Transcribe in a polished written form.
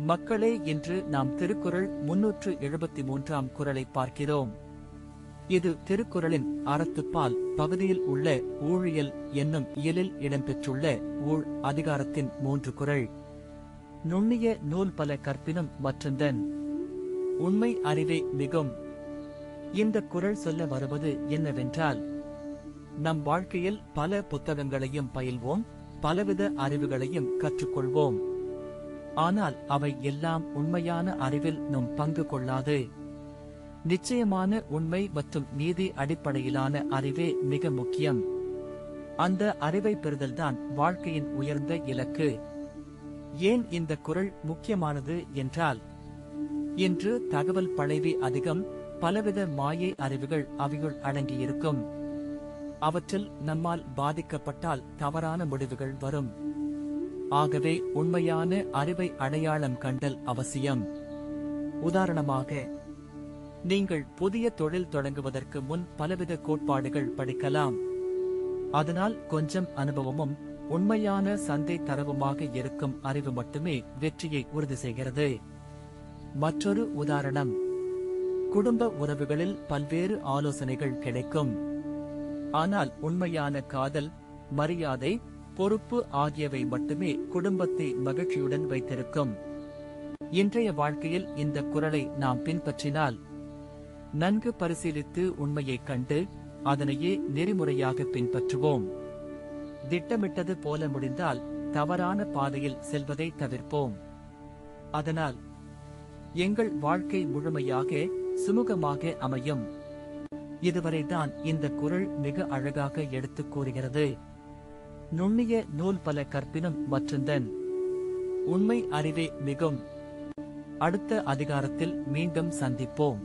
மக்களே, இன்று நாம் திருக்குறள் 373ஆம் குறளை பார்க்கிறோம். இது திருக்குறளின் அறத்துப்பால் பகுதியில் உள்ள ஊழியல் என்னும் இயலில் இடம்பெற்றுள்ள ஊழ் அதிகாரத்தின் 3 குறள். நுண்ணிய நூல் பல கற்பினும் மற்றந்தன் உண்மை அறிவே மிகும். இந்த குறள் சொல்ல வருவது என்னவென்றால், நம் வாழ்க்கையில் பல புத்தகங்களையும் பயில்வோம், பலவித அறிவுகளையும் கற்றுக்கொள்வோம். ஆனால் அவை எல்லாம் உண்மையான அறிவில் நம் பங்கு கொள்ளாது. நிச்சயமான உண்மை மற்றும் நீதி அடிப்படையிலான அறிவே மிக முக்கியம். அந்த அறிவை பெறுதல்தான் வாழ்க்கையின் உயர்ந்த இலக்கு. ஏன் இந்த குறள் முக்கியமானது என்றால், இன்று தகவல் பழைவி அதிகம், பலவித மாயை அறிவுகள் அவையுள் அடங்கியிருக்கும். அவற்றில் நம்மால் பாதிக்கப்பட்டால் தவறான முடிவுகள் வரும். ஆகவே உண்மையான அறிவை அடையாளம் கண்டல் அவசியம். உதாரணமாக, நீங்கள் புதிய தொழில் தொடங்குவதற்கு முன் பலவித கோட்பாடுகள் படிக்கலாம். அதனால் கொஞ்சம் அனுபவமும் உண்மையான சந்தை தரவுமாக இருக்கும் அறிவு மட்டுமே வெற்றியை உறுதி செய்கிறது. மற்றொரு உதாரணம், குடும்ப உறவுகளில் பல்வேறு ஆலோசனைகள் கிடைக்கும். ஆனால் உண்மையான காதல், மரியாதை, பொறுப்பு ஆகியவை மட்டுமே குடும்பத்தை மகிழ்ச்சியுடன் வைத்திருக்கும். இன்றைய வாழ்க்கையில் இந்த குறளை நாம் பின்பற்றினால், நன்கு பரிசீலித்து உண்மையைக் கண்டு அதனையே நெறிமுறையாக பின்பற்றுவோம். திட்டமிட்டது போல முடிந்தால் தவறான பாதையில் செல்வதை தவிர்ப்போம். அதனால் எங்கள் வாழ்க்கை முழுமையாக சுமூகமாக அமையும். இதுவரைதான் இந்த குறள் மிக அழகாக எடுத்துக் கூறுகிறது. நுண்ணிய நூல் பல கற்பினும் மற்றந்தன் உண்மை அறிவே மிகும். அடுத்த அதிகாரத்தில் மீண்டும் சந்திப்போம்.